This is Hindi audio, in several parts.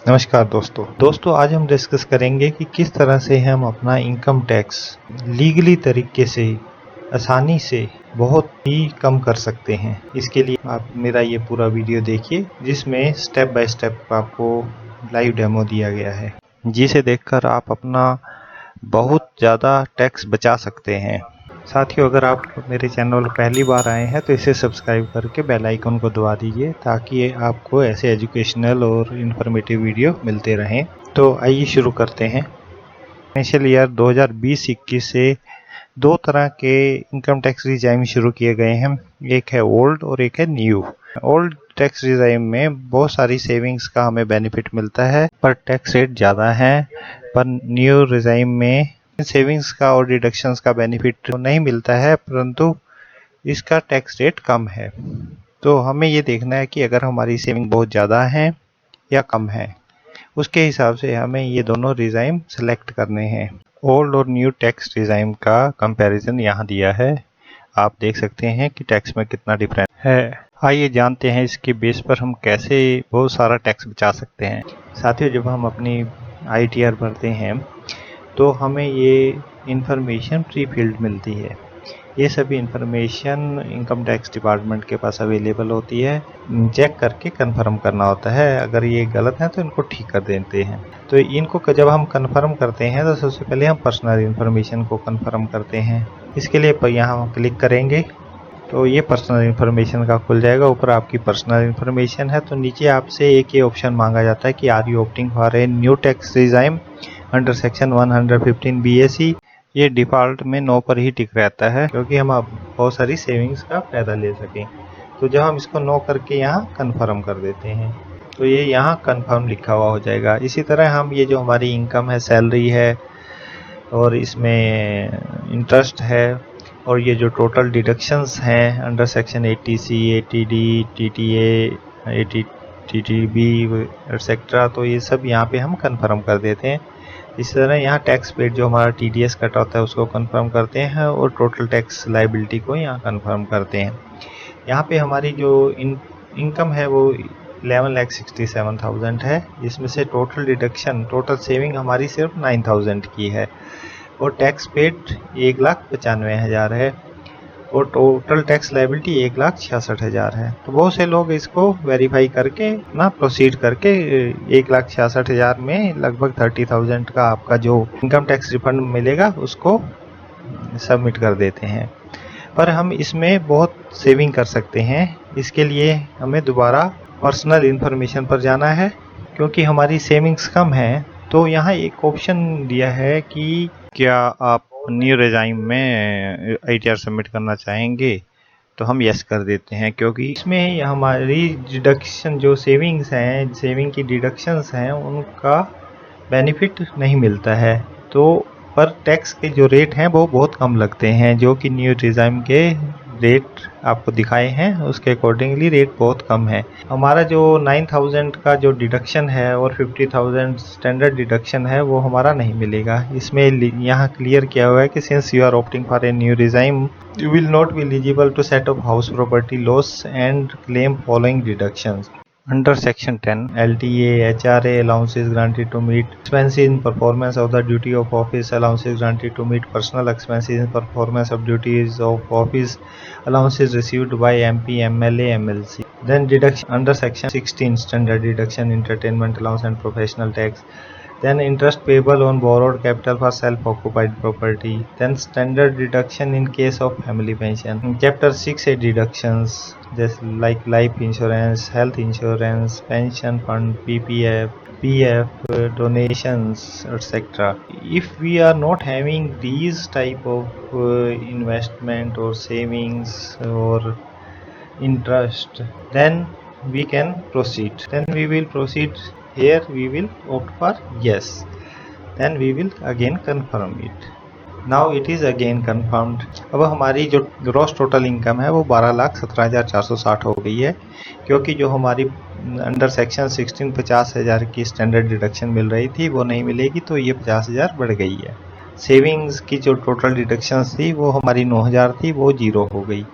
नमस्कार दोस्तों आज हम डिस्कस करेंगे कि किस तरह से हम अपना इनकम टैक्स लीगली तरीके से आसानी से बहुत ही कम कर सकते हैं। इसके लिए आप मेरा ये पूरा वीडियो देखिए जिसमें स्टेप बाय स्टेप आपको लाइव डेमो दिया गया है, जिसे देखकर आप अपना बहुत ज़्यादा टैक्स बचा सकते हैं। साथियों, अगर आप मेरे चैनल पहली बार आए हैं तो इसे सब्सक्राइब करके बेल आइकन को दबा दीजिए ताकि आपको ऐसे एजुकेशनल और इन्फॉर्मेटिव वीडियो मिलते रहें। तो आइए शुरू करते हैं। फाइनेंशियल ईयर 2020-21 से दो तरह के इनकम टैक्स रिजाइम शुरू किए गए हैं, एक है ओल्ड और एक है न्यू। ओल्ड टैक्स रिजाइम में बहुत सारी सेविंग्स का हमें बेनिफिट मिलता है पर टैक्स रेट ज़्यादा है, पर न्यू रिजाइम में सेविंग्स का और डिडक्शंस का बेनिफिट तो नहीं मिलता है परंतु इसका टैक्स रेट कम है। तो हमें ये देखना है कि अगर हमारी सेविंग बहुत ज़्यादा है या कम है, उसके हिसाब से हमें ये दोनों रिजाइम सेलेक्ट करने हैं। ओल्ड और न्यू टैक्स रिजाइम का कंपैरिजन यहाँ दिया है, आप देख सकते हैं कि टैक्स में कितना डिफरेंस है। आइए जानते हैं इसके बेस पर हम कैसे बहुत सारा टैक्स बचा सकते हैं। साथियों, जब हम अपनी ITR भरते हैं तो हमें ये इन्फॉर्मेशन प्री फिल्ड मिलती है। ये सभी इन्फॉर्मेशन इनकम टैक्स डिपार्टमेंट के पास अवेलेबल होती है। चेक करके कंफर्म करना होता है, अगर ये गलत है तो इनको ठीक कर देते हैं। तो इनको जब हम कंफर्म करते हैं तो सबसे पहले हम पर्सनल इन्फॉर्मेशन को कंफर्म करते हैं। इसके लिए यहाँ हम क्लिक करेंगे तो ये पर्सनल इन्फॉर्मेशन का खुल जाएगा। ऊपर आपकी पर्सनल इन्फॉर्मेशन है तो नीचे आपसे एक ये ऑप्शन मांगा जाता है कि are you opting for a new tax regime under section 115 BAC। ये डिफ़ॉल्ट में नो पर ही टिक रहता है क्योंकि हम अब बहुत सारी सेविंग्स का फ़ायदा ले सकें। तो जब हम इसको नो करके यहाँ कन्फर्म कर देते हैं तो ये यहाँ कन्फर्म लिखा हुआ हो जाएगा। इसी तरह हम ये जो हमारी इनकम है, सैलरी है और इसमें इंटरेस्ट है और ये जो टोटल डिडक्शंस हैं under section 80C, 80D, TTA, 80 TTB etcetera, तो ये सब यहाँ पे हम कंफर्म कर देते हैं। इस तरह यहाँ टैक्स पेड जो हमारा TDS कट होता है उसको कंफर्म करते हैं और टोटल टैक्स लाइबिलिटी को यहाँ कंफर्म करते हैं। यहाँ पे हमारी जो इनकम है वो 11,67,000 है, जिसमें से टोटल डिडक्शन, टोटल सेविंग हमारी सिर्फ 9,000 की है और टैक्स पेड 1,95,000 है और टोटल टैक्स लायबिलिटी 1,66,000 है। तो बहुत से लोग इसको वेरीफाई करके ना प्रोसीड करके 1,66,000 में लगभग 30,000 का आपका जो इनकम टैक्स रिफंड मिलेगा उसको सबमिट कर देते हैं। पर हम इसमें बहुत सेविंग कर सकते हैं। इसके लिए हमें दोबारा पर्सनल इन्फॉर्मेशन पर जाना है क्योंकि हमारी सेविंग्स कम है। तो यहाँ एक ऑप्शन दिया है कि क्या आप न्यू रिजाइम में ITR सबमिट करना चाहेंगे, तो हम यस कर देते हैं क्योंकि इसमें हमारी डिडक्शन जो सेविंग्स हैं, सेविंग की डिडक्शंस हैं, उनका बेनिफिट नहीं मिलता है। तो पर टैक्स के जो रेट हैं वो बहुत कम लगते हैं, जो कि न्यू रिजाइम के रेट आपको दिखाए हैं उसके अकॉर्डिंगली रेट बहुत कम है। हमारा जो 9,000 का जो डिडक्शन है और 50,000 स्टैंडर्ड डिडक्शन है वो हमारा नहीं मिलेगा। इसमें यहाँ क्लियर किया हुआ है कि since you are opting for a new regime you will not be eligible to set off house property loss and claim following deductions. Under Section 10, LTA, HRA allowances granted to meet expenses in performance of the duty of office, allowances granted to meet personal expenses in performance of duties of office, allowances received by MP, MLA, MLC. Then deduction under Section 16, standard deduction, entertainment allowance and professional tax. Then interest payable on borrowed capital for self-occupied property. Then standard deduction in case of family pension. In Chapter 6A deductions just like life insurance, health insurance, pension fund, PF, donations, etc. If we are not having these type of investment or savings or interest, then we can proceed. Then we will proceed. Here we will opt for yes, then we will again confirm it. Now it is again confirmed. अब हमारी जो ग्रॉस टोटल इनकम है वो 12,17,460 हो गई है क्योंकि जो हमारी अंडर सेक्शन 16 50,000 की स्टैंडर्ड डिडक्शन मिल रही थी वो नहीं मिलेगी, तो ये 50,000 बढ़ गई है। सेविंग्स की जो टोटल डिडक्शन थी वो हमारी 9,000 थी, वो 0 हो गई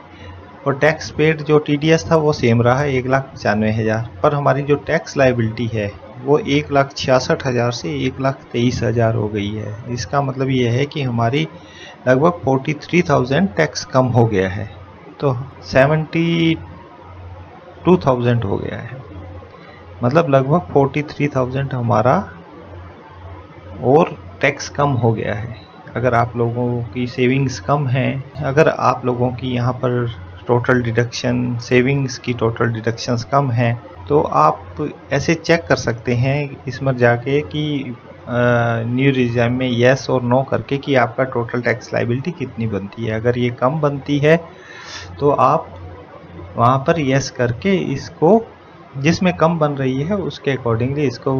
और टैक्स पेड जो TDS था वो सेम रहा 1,95,000। पर हमारी जो टैक्स लायबिलिटी है वो 1,66,000 से 1,23,000 हो गई है। इसका मतलब ये है कि हमारी लगभग 43,000 टैक्स कम हो गया है, तो 72,000 हो गया है। मतलब लगभग 43,000 हमारा और टैक्स कम हो गया है। अगर आप लोगों की सेविंग्स कम है, अगर आप लोगों की यहाँ पर टोटल डिडक्शन सेविंग्स की टोटल डिडक्शंस कम है, तो आप ऐसे चेक कर सकते हैं इसमें जाके कि न्यू रिजाइम में येस और नो करके कि आपका टोटल टैक्स लाइबिलिटी कितनी बनती है। अगर ये कम बनती है तो आप वहाँ पर येस करके इसको, जिसमें कम बन रही है उसके अकॉर्डिंगली इसको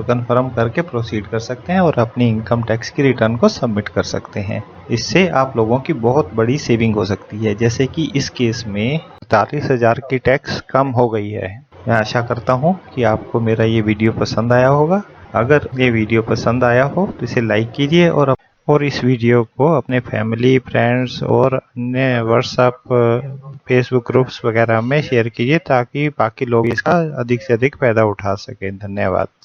कंफर्म करके प्रोसीड कर सकते हैं और अपनी इनकम टैक्स की रिटर्न को सबमिट कर सकते हैं। इससे आप लोगों की बहुत बड़ी सेविंग हो सकती है। जैसे कि इस केस में 45,000 की टैक्स कम हो गई है। मैं आशा करता हूँ कि आपको मेरा ये वीडियो पसंद आया होगा। अगर ये वीडियो पसंद आया हो तो इसे लाइक कीजिए और इस वीडियो को अपने फैमिली, फ्रेंड्स और अन्य व्हाट्सएप, फेसबुक ग्रुप्स वगैरह में शेयर कीजिए ताकि बाकी लोग इसका अधिक से अधिक फायदा उठा सकें। धन्यवाद।